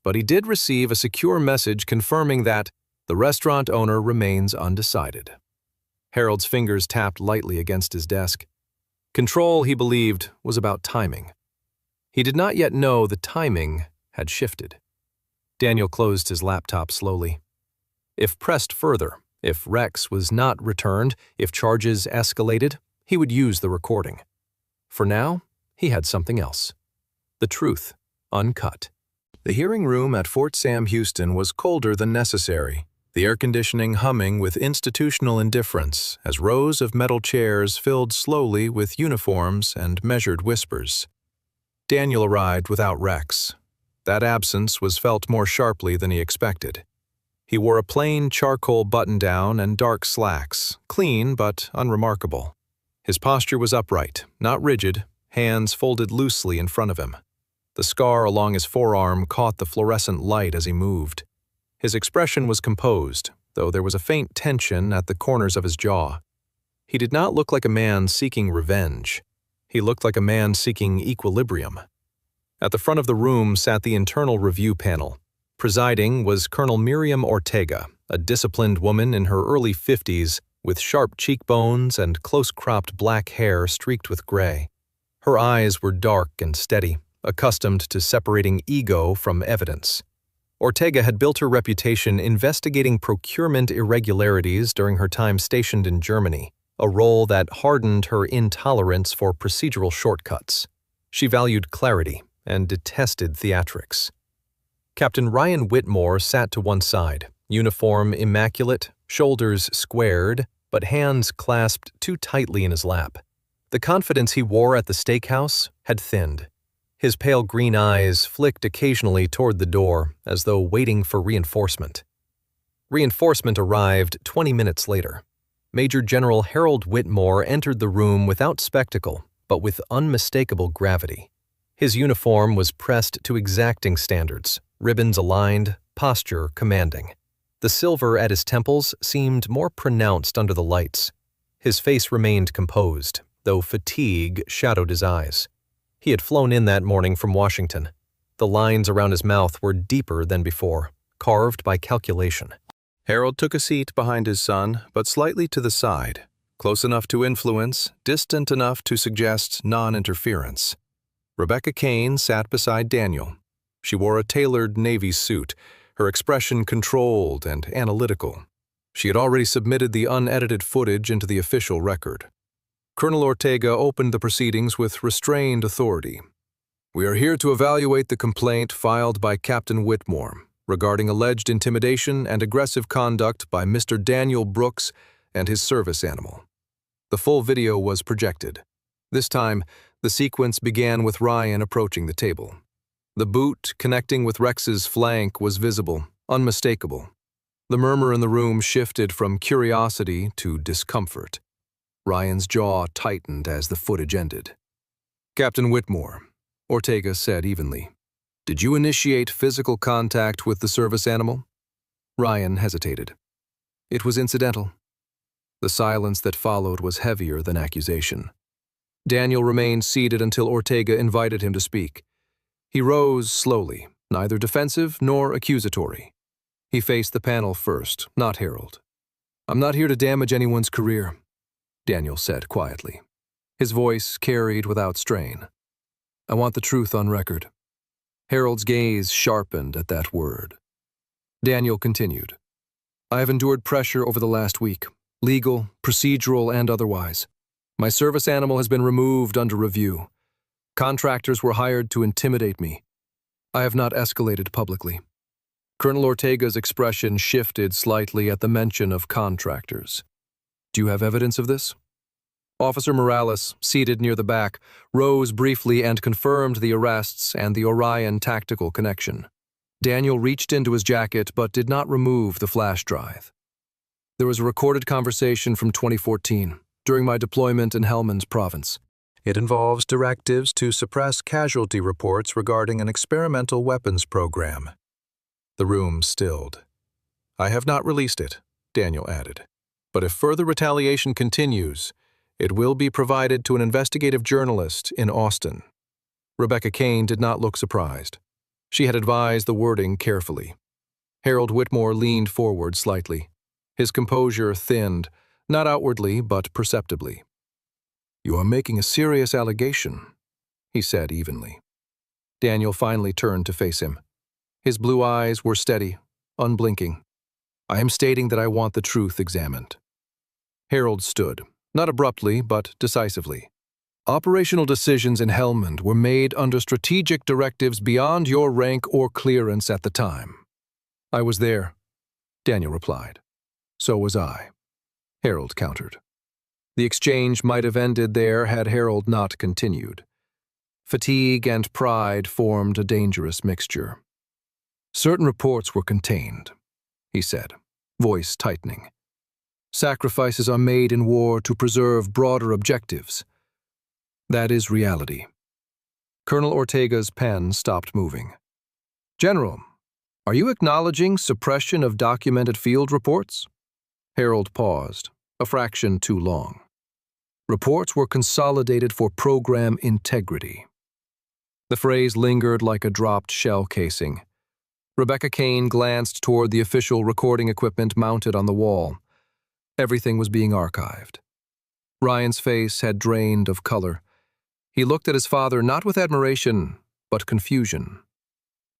But he did receive a secure message confirming that the restaurant owner remains undecided. Harold's fingers tapped lightly against his desk. Control, he believed, was about timing. He did not yet know the timing had shifted. Daniel closed his laptop slowly. If pressed further, if Rex was not returned, if charges escalated, he would use the recording. For now, he had something else. The truth, uncut. The hearing room at Fort Sam Houston was colder than necessary, the air conditioning humming with institutional indifference as rows of metal chairs filled slowly with uniforms and measured whispers. Daniel arrived without Rex. That absence was felt more sharply than he expected. He wore a plain charcoal button-down and dark slacks, clean but unremarkable. His posture was upright, not rigid, hands folded loosely in front of him. The scar along his forearm caught the fluorescent light as he moved. His expression was composed, though there was a faint tension at the corners of his jaw. He did not look like a man seeking revenge. He looked like a man seeking equilibrium. At the front of the room sat the internal review panel. Presiding was Colonel Miriam Ortega, a disciplined woman in her early 50s with sharp cheekbones and close-cropped black hair streaked with gray. Her eyes were dark and steady, accustomed to separating ego from evidence. Ortega had built her reputation investigating procurement irregularities during her time stationed in Germany, a role that hardened her intolerance for procedural shortcuts. She valued clarity and detested theatrics. Captain Ryan Whitmore sat to one side, uniform immaculate, shoulders squared, but hands clasped too tightly in his lap. The confidence he wore at the steakhouse had thinned. His pale green eyes flicked occasionally toward the door, as though waiting for reinforcement. Reinforcement arrived 20 minutes later. Major General Harold Whitmore entered the room without spectacle, but with unmistakable gravity. His uniform was pressed to exacting standards, ribbons aligned, posture commanding. The silver at his temples seemed more pronounced under the lights. His face remained composed, though fatigue shadowed his eyes. He had flown in that morning from Washington. The lines around his mouth were deeper than before, carved by calculation. Harold took a seat behind his son, but slightly to the side, close enough to influence, distant enough to suggest non-interference. Rebecca Kane sat beside Daniel. She wore a tailored navy suit, her expression controlled and analytical. She had already submitted the unedited footage into the official record. Colonel Ortega opened the proceedings with restrained authority. "We are here to evaluate the complaint filed by Captain Whitmore regarding alleged intimidation and aggressive conduct by Mr. Daniel Brooks and his service animal." The full video was projected. This time, the sequence began with Ryan approaching the table. The boot connecting with Rex's flank was visible, unmistakable. The murmur in the room shifted from curiosity to discomfort. Ryan's jaw tightened as the footage ended. "Captain Whitmore," Ortega said evenly, "did you initiate physical contact with the service animal?" Ryan hesitated. "It was incidental." The silence that followed was heavier than accusation. Daniel remained seated until Ortega invited him to speak. He rose slowly, neither defensive nor accusatory. He faced the panel first, not Harold. "I'm not here to damage anyone's career," Daniel said quietly. His voice carried without strain. "I want the truth on record." Harold's gaze sharpened at that word. Daniel continued. "I have endured pressure over the last week, legal, procedural, and otherwise. My service animal has been removed under review. Contractors were hired to intimidate me. I have not escalated publicly." Colonel Ortega's expression shifted slightly at the mention of contractors. "Do you have evidence of this?" Officer Morales, seated near the back, rose briefly and confirmed the arrests and the Orion tactical connection. Daniel reached into his jacket but did not remove the flash drive. There was a recorded conversation from 2014, during my deployment in Helmand province. It involves directives to suppress casualty reports regarding an experimental weapons program. The room stilled. I have not released it, Daniel added. But if further retaliation continues, it will be provided to an investigative journalist in Austin. Rebecca Kane did not look surprised. She had advised the wording carefully. Harold Whitmore leaned forward slightly. His composure thinned, not outwardly but perceptibly. "You are making a serious allegation," he said evenly. Daniel finally turned to face him. His blue eyes were steady, unblinking. "I am stating that I want the truth examined." Harold stood, not abruptly but decisively. "Operational decisions in Helmand were made under strategic directives beyond your rank or clearance at the time." "I was there," Daniel replied. "So was I," Harold countered. The exchange might have ended there had Harold not continued. Fatigue and pride formed a dangerous mixture. "Certain reports were contained," he said, voice tightening. "Sacrifices are made in war to preserve broader objectives. That is reality." Colonel Ortega's pen stopped moving. "General, are you acknowledging suppression of documented field reports?" Harold paused, a fraction too long. "Reports were consolidated for program integrity." The phrase lingered like a dropped shell casing. Rebecca Kane glanced toward the official recording equipment mounted on the wall. Everything was being archived. Ryan's face had drained of color. He looked at his father not with admiration, but confusion.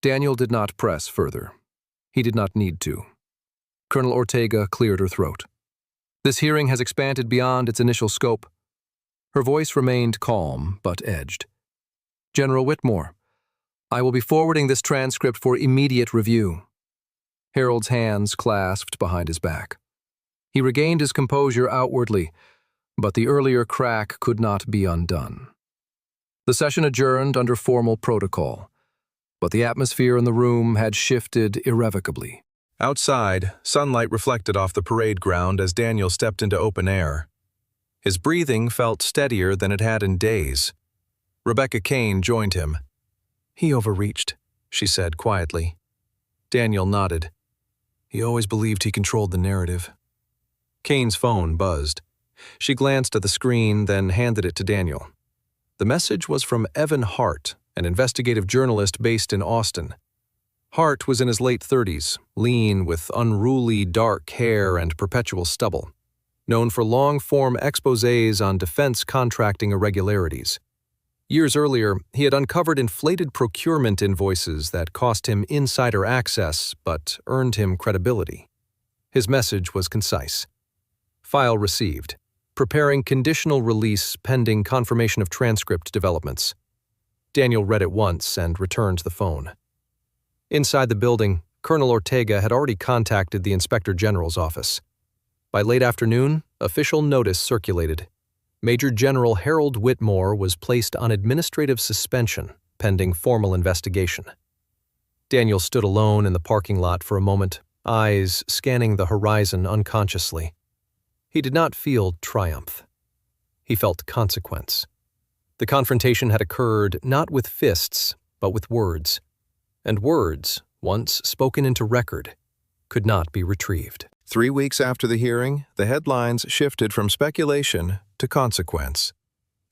Daniel did not press further. He did not need to. Colonel Ortega cleared her throat. "This hearing has expanded beyond its initial scope." Her voice remained calm, but edged. "General Whitmore, I will be forwarding this transcript for immediate review." Harold's hands clasped behind his back. He regained his composure outwardly, but the earlier crack could not be undone. The session adjourned under formal protocol, but the atmosphere in the room had shifted irrevocably. Outside, sunlight reflected off the parade ground as Daniel stepped into open air. His breathing felt steadier than it had in days. Rebecca Kane joined him. "He overreached," she said quietly. Daniel nodded. "He always believed he controlled the narrative." Kane's phone buzzed. She glanced at the screen, then handed it to Daniel. The message was from Evan Hart, an investigative journalist based in Austin. Hart was in his late 30s, lean with unruly dark hair and perpetual stubble, known for long-form exposés on defense contracting irregularities. Years earlier, he had uncovered inflated procurement invoices that cost him insider access but earned him credibility. His message was concise. "File received. Preparing conditional release pending confirmation of transcript developments." Daniel read it once and returned the phone. Inside the building, Colonel Ortega had already contacted the Inspector General's office. By late afternoon, official notice circulated. Major General Harold Whitmore was placed on administrative suspension pending formal investigation. Daniel stood alone in the parking lot for a moment, eyes scanning the horizon unconsciously. He did not feel triumph. He felt consequence. The confrontation had occurred not with fists, but with words. And words, once spoken into record, could not be retrieved. 3 weeks after the hearing, the headlines shifted from speculation to consequence.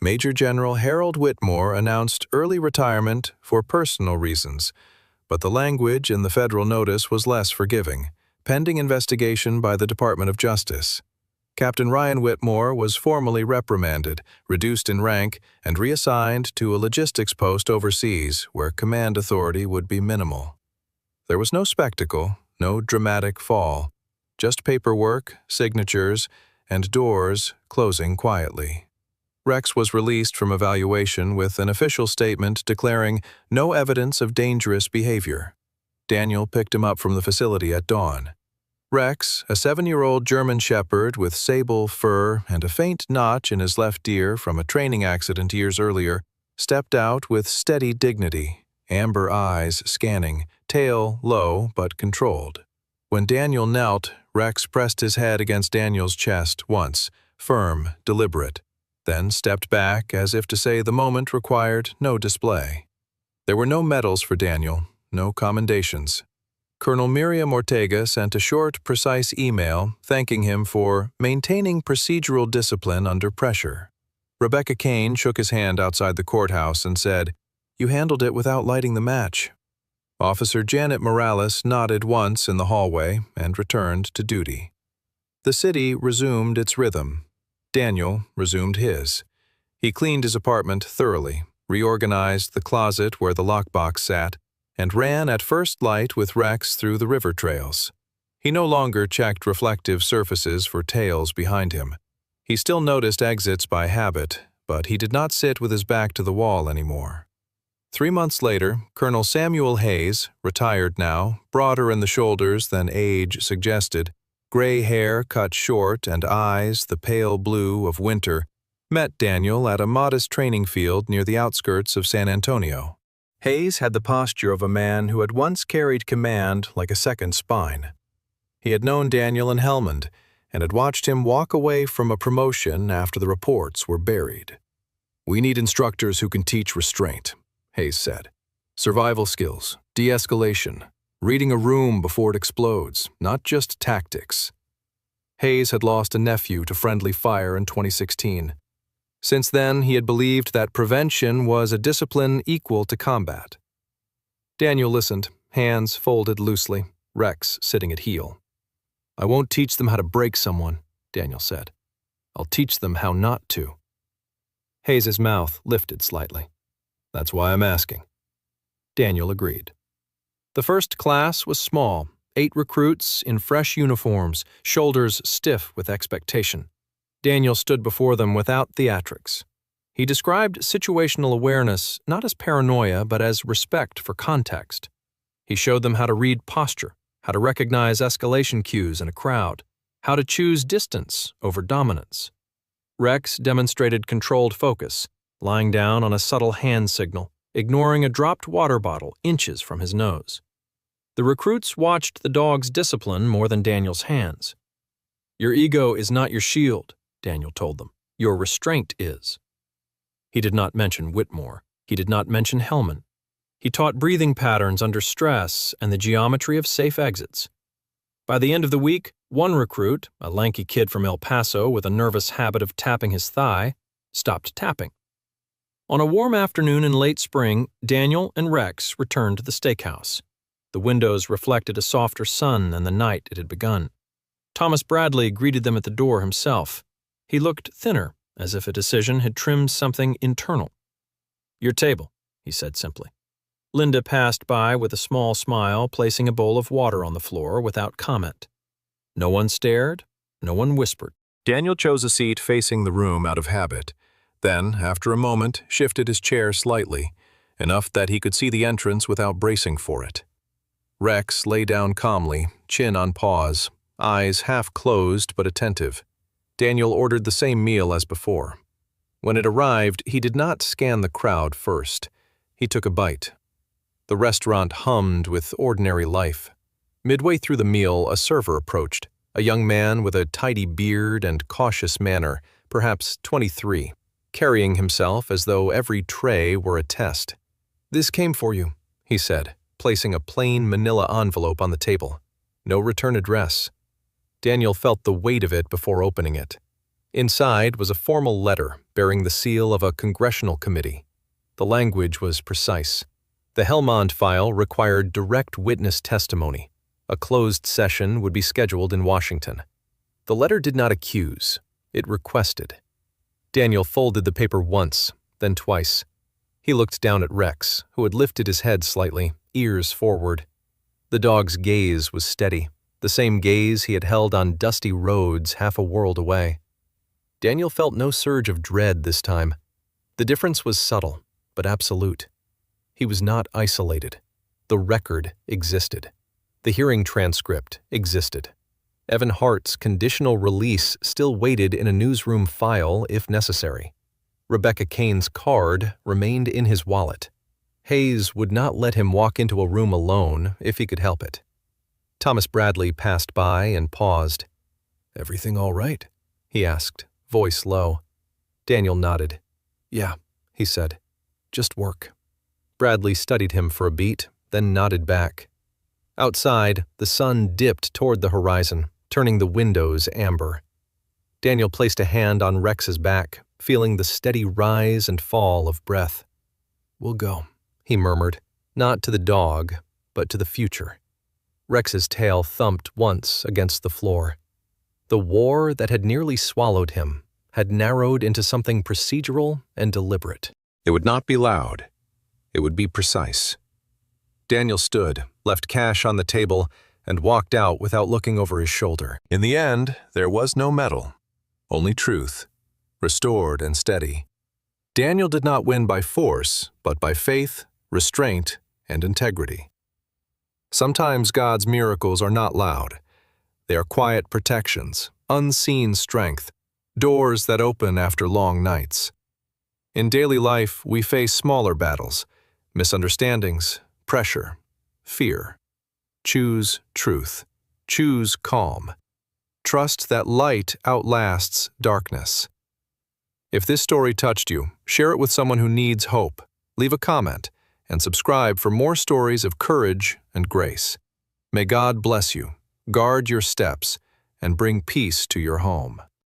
Major General Harold Whitmore announced early retirement for personal reasons, but the language in the federal notice was less forgiving, pending investigation by the Department of Justice. Captain Ryan Whitmore was formally reprimanded, reduced in rank, and reassigned to a logistics post overseas where command authority would be minimal. There was no spectacle, no dramatic fall, just paperwork, signatures, and doors closing quietly. Rex was released from evaluation with an official statement declaring no evidence of dangerous behavior. Daniel picked him up from the facility at dawn. Rex, a 7-year-old German shepherd with sable fur and a faint notch in his left ear from a training accident years earlier, stepped out with steady dignity, amber eyes scanning, tail low but controlled. When Daniel knelt, Rex pressed his head against Daniel's chest once, firm, deliberate, then stepped back as if to say the moment required no display. There were no medals for Daniel, no commendations. Colonel Miriam Ortega sent a short, precise email thanking him for maintaining procedural discipline under pressure. Rebecca Kane shook his hand outside the courthouse and said, "You handled it without lighting the match." Officer Janet Morales nodded once in the hallway and returned to duty. The city resumed its rhythm. Daniel resumed his. He cleaned his apartment thoroughly, reorganized the closet where the lockbox sat, and ran at first light with Rex through the river trails. He no longer checked reflective surfaces for tails behind him. He still noticed exits by habit, but he did not sit with his back to the wall anymore. 3 months later, Colonel Samuel Hayes, retired now, broader in the shoulders than age suggested, gray hair cut short and eyes the pale blue of winter, met Daniel at a modest training field near the outskirts of San Antonio. Hayes had the posture of a man who had once carried command like a second spine. He had known Daniel in Helmand and had watched him walk away from a promotion after the reports were buried. "We need instructors who can teach restraint," Hayes said. "Survival skills, de-escalation, reading a room before it explodes, not just tactics." Hayes had lost a nephew to friendly fire in 2016. Since then, he had believed that prevention was a discipline equal to combat. Daniel listened, hands folded loosely, Rex sitting at heel. "I won't teach them how to break someone," Daniel said. "I'll teach them how not to." Hayes's mouth lifted slightly. "That's why I'm asking." Daniel agreed. The first class was small, 8 recruits in fresh uniforms, shoulders stiff with expectation. Daniel stood before them without theatrics. He described situational awareness not as paranoia but as respect for context. He showed them how to read posture, how to recognize escalation cues in a crowd, how to choose distance over dominance. Rex demonstrated controlled focus, lying down on a subtle hand signal, ignoring a dropped water bottle inches from his nose. The recruits watched the dog's discipline more than Daniel's hands. "Your ego is not your shield," Daniel told them. "Your restraint is." He did not mention Whitmore. He did not mention Helmand. He taught breathing patterns under stress and the geometry of safe exits. By the end of the week, one recruit, a lanky kid from El Paso with a nervous habit of tapping his thigh, stopped tapping. On a warm afternoon in late spring, Daniel and Rex returned to the steakhouse. The windows reflected a softer sun than the night it had begun. Thomas Bradley greeted them at the door himself. He looked thinner, as if a decision had trimmed something internal. "Your table," he said simply. Linda passed by with a small smile, placing a bowl of water on the floor without comment. No one stared, no one whispered. Daniel chose a seat facing the room out of habit. Then, after a moment, shifted his chair slightly, enough that he could see the entrance without bracing for it. Rex lay down calmly, chin on paws, eyes half closed but attentive. Daniel ordered the same meal as before. When it arrived, he did not scan the crowd first. He took a bite. The restaurant hummed with ordinary life. Midway through the meal, a server approached, a young man with a tidy beard and cautious manner, perhaps 23, carrying himself as though every tray were a test. "This came for you," he said, placing a plain manila envelope on the table. No return address. Daniel felt the weight of it before opening it. Inside was a formal letter bearing the seal of a congressional committee. The language was precise. The Helmand file required direct witness testimony. A closed session would be scheduled in Washington. The letter did not accuse. It requested. Daniel folded the paper once, then twice. He looked down at Rex, who had lifted his head slightly, ears forward. The dog's gaze was steady, the same gaze he had held on dusty roads half a world away. Daniel felt no surge of dread this time. The difference was subtle, but absolute. He was not isolated. The record existed. The hearing transcript existed. Evan Hart's conditional release still waited in a newsroom file if necessary. Rebecca Kane's card remained in his wallet. Hayes would not let him walk into a room alone if he could help it. Thomas Bradley passed by and paused. "Everything all right?" he asked, voice low. Daniel nodded. "Yeah," he said. "Just work." Bradley studied him for a beat, then nodded back. Outside, the sun dipped toward the horizon, turning the windows amber. Daniel placed a hand on Rex's back, feeling the steady rise and fall of breath. "We'll go," he murmured, not to the dog, but to the future. Rex's tail thumped once against the floor. The war that had nearly swallowed him had narrowed into something procedural and deliberate. It would not be loud. It would be precise. Daniel stood, left cash on the table, and walked out without looking over his shoulder. In the end, there was no medal, only truth, restored and steady. Daniel did not win by force, but by faith, restraint, and integrity. Sometimes God's miracles are not loud. They are quiet protections, unseen strength, doors that open after long nights. In daily life, we face smaller battles, misunderstandings, pressure, fear. Choose truth. Choose calm. Trust that light outlasts darkness. If this story touched you, share it with someone who needs hope, leave a comment, and subscribe for more stories of courage and grace. May God bless you, guard your steps, and bring peace to your home.